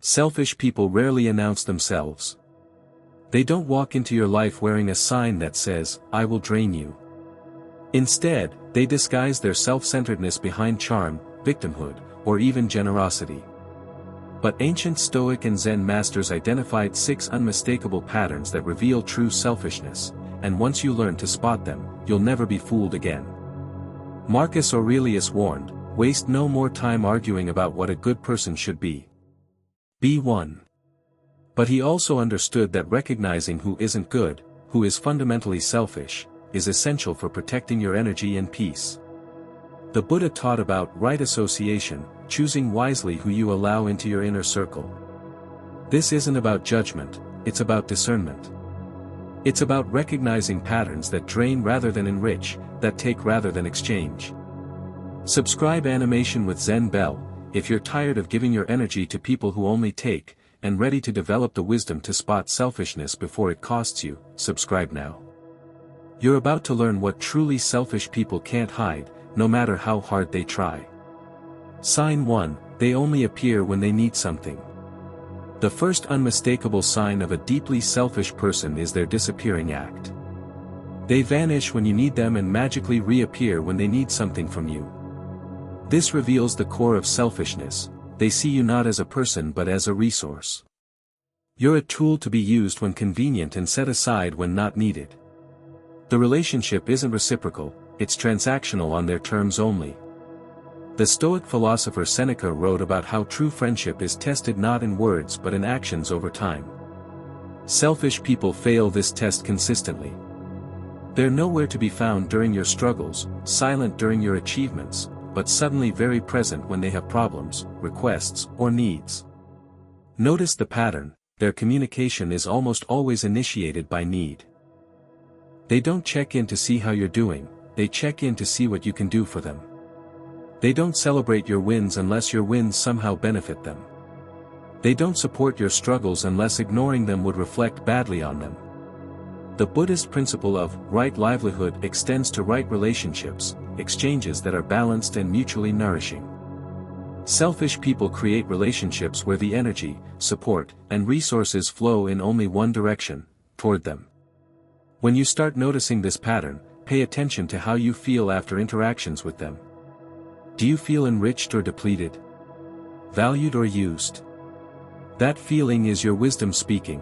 Selfish people rarely announce themselves. They don't walk into your life wearing a sign that says, "I will drain you." Instead, they disguise their self-centeredness behind charm, victimhood, or even generosity. But ancient Stoic and Zen masters identified 6 unmistakable patterns that reveal true selfishness, and once you learn to spot them, you'll never be fooled again. Marcus Aurelius warned, "Waste no more time arguing about what a good person should be. Be one." But he also understood that recognizing who isn't good, who is fundamentally selfish, is essential for protecting your energy and peace. The Buddha taught about right association, choosing wisely who you allow into your inner circle. This isn't about judgment, it's about discernment. It's about recognizing patterns that drain rather than enrich, that take rather than exchange. Subscribe Animation with Zen Bell, if you're tired of giving your energy to people who only take, and ready to develop the wisdom to spot selfishness before it costs you. Subscribe now. You're about to learn what truly selfish people can't hide, no matter how hard they try. Sign 1, they only appear when they need something. The first unmistakable sign of a deeply selfish person is their disappearing act. They vanish when you need them and magically reappear when they need something from you. This reveals the core of selfishness. They see you not as a person but as a resource. You're a tool to be used when convenient and set aside when not needed. The relationship isn't reciprocal, it's transactional on their terms only. The Stoic philosopher Seneca wrote about how true friendship is tested not in words but in actions over time. Selfish people fail this test consistently. They're nowhere to be found during your struggles, silent during your achievements, but suddenly very present when they have problems, requests, or needs. Notice the pattern, their communication is almost always initiated by need. They don't check in to see how you're doing, they check in to see what you can do for them. They don't celebrate your wins unless your wins somehow benefit them. They don't support your struggles unless ignoring them would reflect badly on them. The Buddhist principle of right livelihood extends to right relationships, exchanges that are balanced and mutually nourishing. Selfish people create relationships where the energy, support, and resources flow in only one direction, toward them. When you start noticing this pattern, pay attention to how you feel after interactions with them. Do you feel enriched or depleted? Valued or used? That feeling is your wisdom speaking.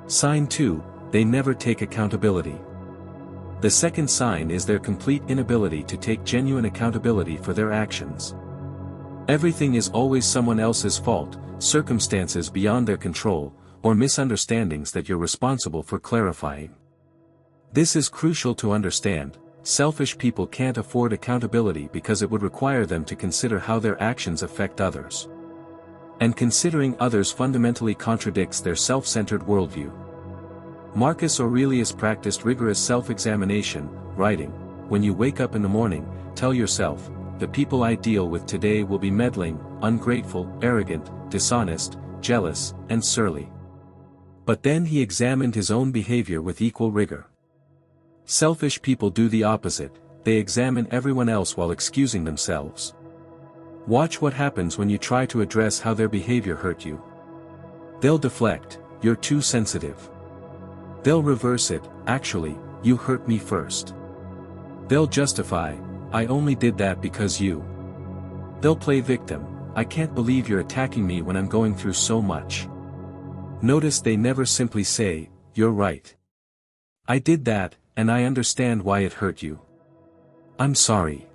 Sign 2, they never take accountability. The second sign is their complete inability to take genuine accountability for their actions. Everything is always someone else's fault, circumstances beyond their control, or misunderstandings that you're responsible for clarifying. This is crucial to understand. Selfish people can't afford accountability because it would require them to consider how their actions affect others. And considering others fundamentally contradicts their self-centered worldview. Marcus Aurelius practiced rigorous self-examination, writing, "When you wake up in the morning, tell yourself, the people I deal with today will be meddling, ungrateful, arrogant, dishonest, jealous, and surly." But then he examined his own behavior with equal rigor. Selfish people do the opposite, they examine everyone else while excusing themselves. Watch what happens when you try to address how their behavior hurt you. They'll deflect, "You're too sensitive." They'll reverse it, "Actually, you hurt me first." They'll justify, "I only did that because you." They'll play victim, "I can't believe you're attacking me when I'm going through so much." Notice they never simply say, "You're right. I did that, and I understand why it hurt you. I'm sorry."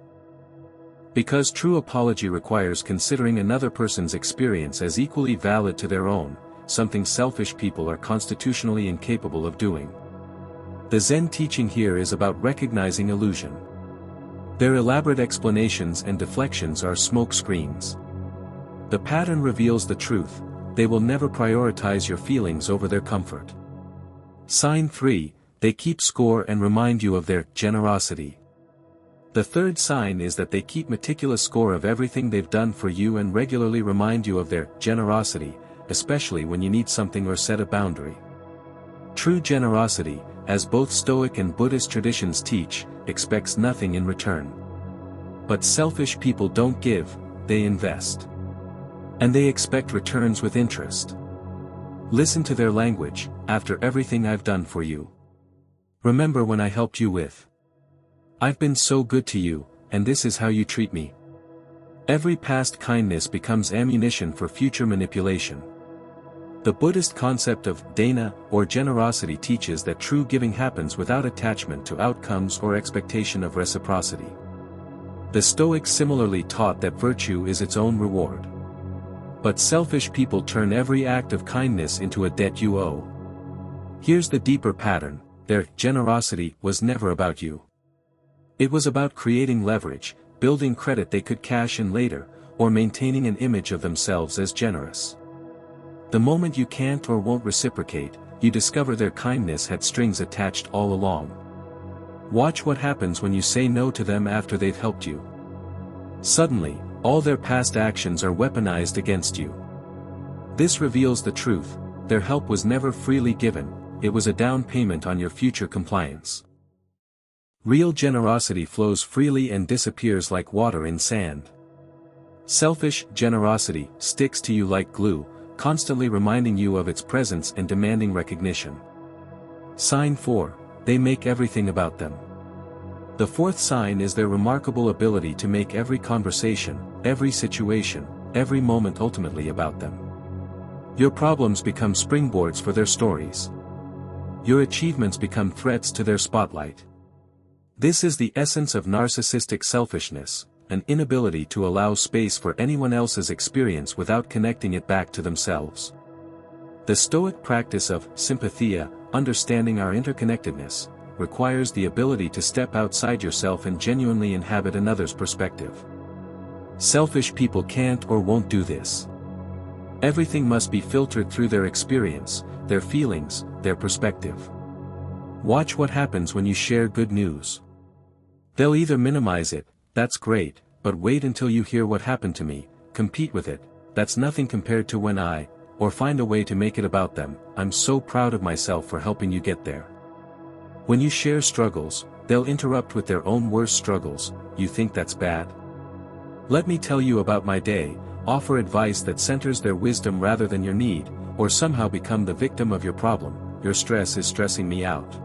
Because true apology requires considering another person's experience as equally valid to their own, something selfish people are constitutionally incapable of doing. The Zen teaching here is about recognizing illusion. Their elaborate explanations and deflections are smoke screens. The pattern reveals the truth, they will never prioritize your feelings over their comfort. Sign 3, they keep score and remind you of their generosity. The third sign is that they keep meticulous score of everything they've done for you and regularly remind you of their generosity, especially when you need something or set a boundary. True generosity, as both Stoic and Buddhist traditions teach, expects nothing in return. But selfish people don't give, they invest. And they expect returns with interest. Listen to their language: after everything I've done for you. Remember when I helped you with. I've been so good to you, and this is how you treat me. Every past kindness becomes ammunition for future manipulation. The Buddhist concept of dana, or generosity, teaches that true giving happens without attachment to outcomes or expectation of reciprocity. The Stoics similarly taught that virtue is its own reward. But selfish people turn every act of kindness into a debt you owe. Here's the deeper pattern: their generosity was never about you. It was about creating leverage, building credit they could cash in later, or maintaining an image of themselves as generous. The moment you can't or won't reciprocate, you discover their kindness had strings attached all along. Watch what happens when you say no to them after they've helped you. Suddenly, all their past actions are weaponized against you. This reveals the truth: their help was never freely given, it was a down payment on your future compliance. Real generosity flows freely and disappears like water in sand. Selfish generosity sticks to you like glue, constantly reminding you of its presence and demanding recognition. Sign 4: they make everything about them. The fourth sign is their remarkable ability to make every conversation, every situation, every moment ultimately about them. Your problems become springboards for their stories. Your achievements become threats to their spotlight. This is the essence of narcissistic selfishness, an inability to allow space for anyone else's experience without connecting it back to themselves. The Stoic practice of sympathia, understanding our interconnectedness, requires the ability to step outside yourself and genuinely inhabit another's perspective. Selfish people can't or won't do this. Everything must be filtered through their experience, their feelings, their perspective. Watch what happens when you share good news. They'll either minimize it: that's great, but wait until you hear what happened to me; compete with it: that's nothing compared to when I, or find a way to make it about them: I'm so proud of myself for helping you get there. When you share struggles, they'll interrupt with their own worst struggles: you think that's bad? Let me tell you about my day, offer advice that centers their wisdom rather than your need, or somehow become the victim of your problem: your stress is stressing me out.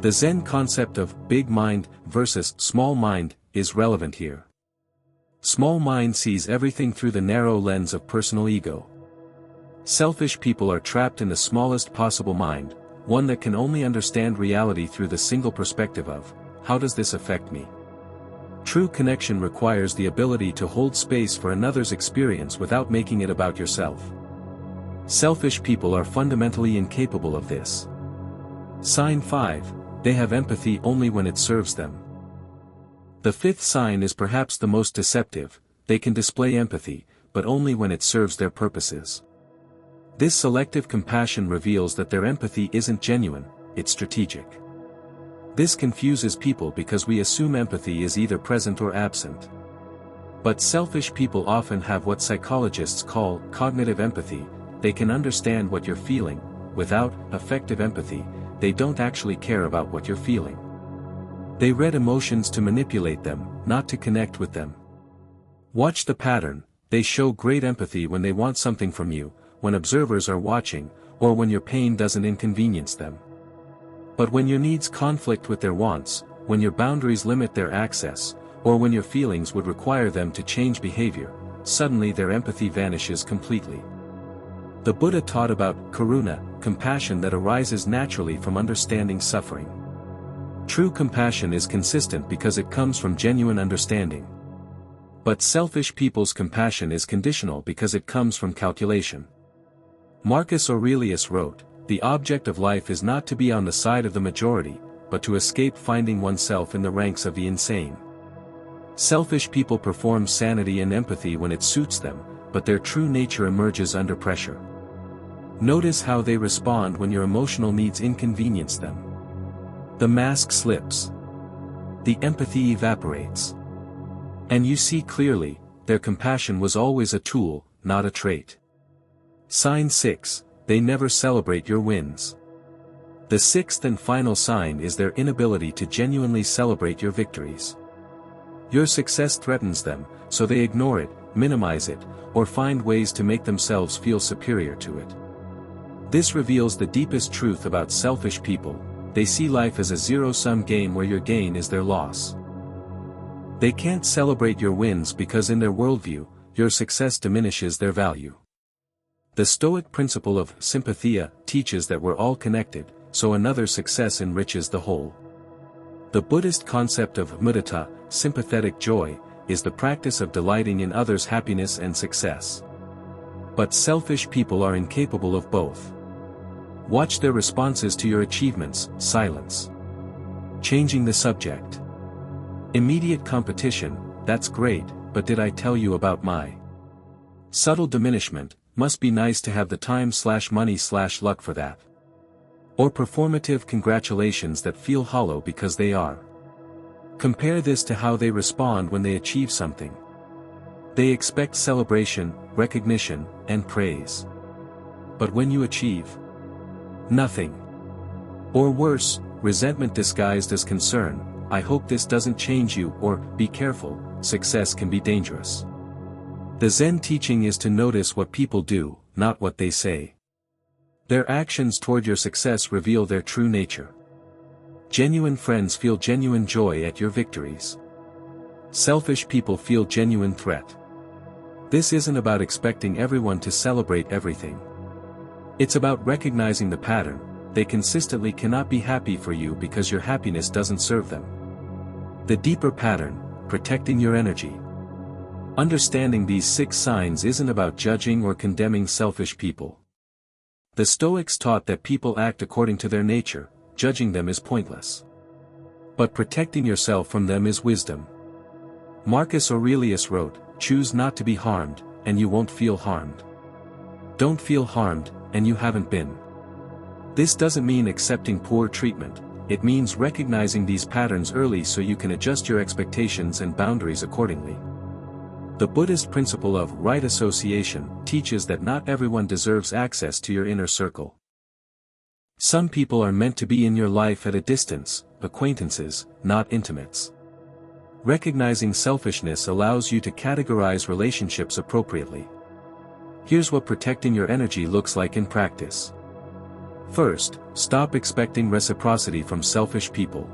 The Zen concept of big mind versus small mind is relevant here. Small mind sees everything through the narrow lens of personal ego. Selfish people are trapped in the smallest possible mind, one that can only understand reality through the single perspective of, how does this affect me? True connection requires the ability to hold space for another's experience without making it about yourself. Selfish people are fundamentally incapable of this. Sign 5: they have empathy only when it serves them. The fifth sign is perhaps the most deceptive: they can display empathy, but only when it serves their purposes. This selective compassion reveals that their empathy isn't genuine, it's strategic. This confuses people because we assume empathy is either present or absent. But selfish people often have what psychologists call cognitive empathy: they can understand what you're feeling. Without affective empathy, they don't actually care about what you're feeling. They read emotions to manipulate them, not to connect with them. Watch the pattern: they show great empathy when they want something from you, when observers are watching, or when your pain doesn't inconvenience them. But when your needs conflict with their wants, when your boundaries limit their access, or when your feelings would require them to change behavior, suddenly their empathy vanishes completely. The Buddha taught about karuna, compassion that arises naturally from understanding suffering. True compassion is consistent because it comes from genuine understanding. But selfish people's compassion is conditional because it comes from calculation. Marcus Aurelius wrote, "The object of life is not to be on the side of the majority, but to escape finding oneself in the ranks of the insane." Selfish people perform sanity and empathy when it suits them, but their true nature emerges under pressure. Notice how they respond when your emotional needs inconvenience them. The mask slips. The empathy evaporates. And you see clearly, their compassion was always a tool, not a trait. Sign 6: they never celebrate your wins. The sixth and final sign is their inability to genuinely celebrate your victories. Your success threatens them, so they ignore it, minimize it, or find ways to make themselves feel superior to it. This reveals the deepest truth about selfish people: they see life as a zero-sum game where your gain is their loss. They can't celebrate your wins because in their worldview, your success diminishes their value. The Stoic principle of sympathia teaches that we're all connected, so another success enriches the whole. The Buddhist concept of mudita, sympathetic joy, is the practice of delighting in others' happiness and success. But selfish people are incapable of both. Watch their responses to your achievements: silence. Changing the subject. Immediate competition: that's great, but did I tell you about my? Subtle diminishment: must be nice to have the time/money/luck for that. Or performative congratulations that feel hollow because they are. Compare this to how they respond when they achieve something. They expect celebration, recognition, and praise. But when you achieve nothing. Or worse, resentment disguised as concern: I hope this doesn't change you, or, be careful, success can be dangerous. The Zen teaching is to notice what people do, not what they say. Their actions toward your success reveal their true nature. Genuine friends feel genuine joy at your victories. Selfish people feel genuine threat. This isn't about expecting everyone to celebrate everything. It's about recognizing the pattern: they consistently cannot be happy for you because your happiness doesn't serve them. The deeper pattern: protecting your energy. Understanding these 6 signs isn't about judging or condemning selfish people. The Stoics taught that people act according to their nature, judging them is pointless. But protecting yourself from them is wisdom. Marcus Aurelius wrote, "Choose not to be harmed, and you won't feel harmed. Don't feel harmed, and you haven't been." This doesn't mean accepting poor treatment, it means recognizing these patterns early so you can adjust your expectations and boundaries accordingly. The Buddhist principle of right association teaches that not everyone deserves access to your inner circle. Some people are meant to be in your life at a distance, acquaintances, not intimates. Recognizing selfishness allows you to categorize relationships appropriately. Here's what protecting your energy looks like in practice. First, stop expecting reciprocity from selfish people.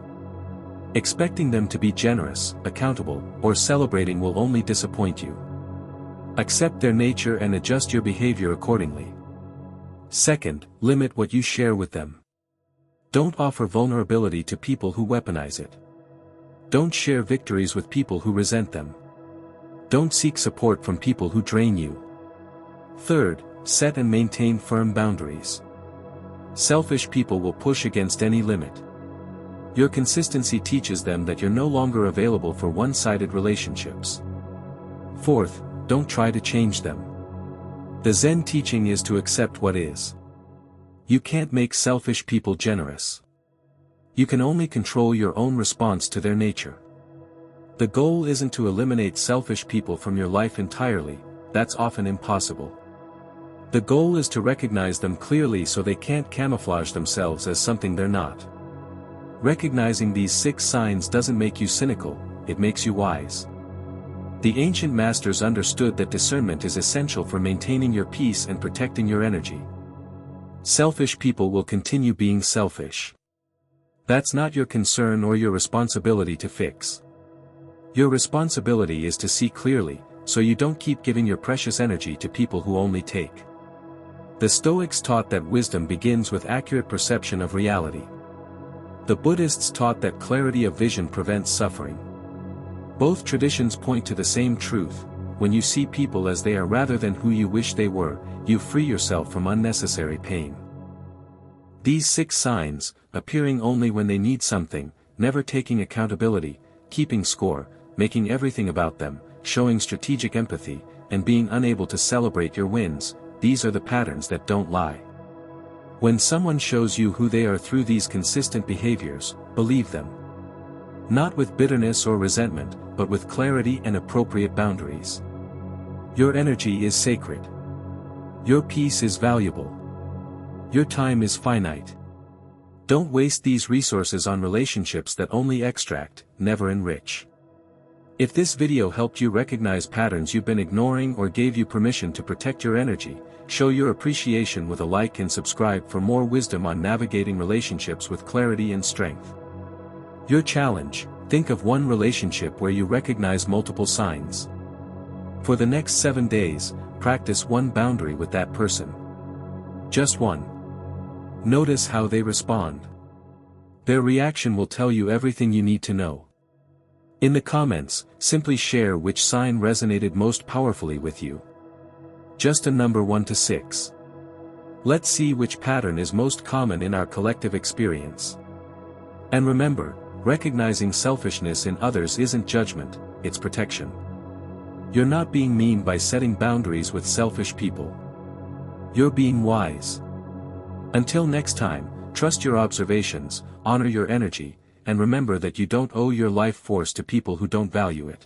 Expecting them to be generous, accountable, or celebrating will only disappoint you. Accept their nature and adjust your behavior accordingly. Second, limit what you share with them. Don't offer vulnerability to people who weaponize it. Don't share victories with people who resent them. Don't seek support from people who drain you. Third, set and maintain firm boundaries. Selfish people will push against any limit. Your consistency teaches them that you're no longer available for one-sided relationships. Fourth, don't try to change them. The Zen teaching is to accept what is. You can't make selfish people generous. You can only control your own response to their nature. The goal isn't to eliminate selfish people from your life entirely, that's often impossible. The goal is to recognize them clearly so they can't camouflage themselves as something they're not. Recognizing these 6 signs doesn't make you cynical, it makes you wise. The ancient masters understood that discernment is essential for maintaining your peace and protecting your energy. Selfish people will continue being selfish. That's not your concern or your responsibility to fix. Your responsibility is to see clearly, so you don't keep giving your precious energy to people who only take. The Stoics taught that wisdom begins with accurate perception of reality. The Buddhists taught that clarity of vision prevents suffering. Both traditions point to the same truth: when you see people as they are rather than who you wish they were, you free yourself from unnecessary pain. These 6 signs, appearing only when they need something, never taking accountability, keeping score, making everything about them, showing strategic empathy, and being unable to celebrate your wins, these are the patterns that don't lie. When someone shows you who they are through these consistent behaviors, believe them. Not with bitterness or resentment, but with clarity and appropriate boundaries. Your energy is sacred. Your peace is valuable. Your time is finite. Don't waste these resources on relationships that only extract, never enrich. If this video helped you recognize patterns you've been ignoring or gave you permission to protect your energy, show your appreciation with a like and subscribe for more wisdom on navigating relationships with clarity and strength. Your challenge: think of one relationship where you recognize multiple signs. For the next 7 days, practice one boundary with that person. Just one. Notice how they respond. Their reaction will tell you everything you need to know. In the comments, simply share which sign resonated most powerfully with you. Just a number 1 to 6. Let's see which pattern is most common in our collective experience. And remember, recognizing selfishness in others isn't judgment, it's protection. You're not being mean by setting boundaries with selfish people. You're being wise. Until next time, trust your observations, honor your energy, and remember that you don't owe your life force to people who don't value it.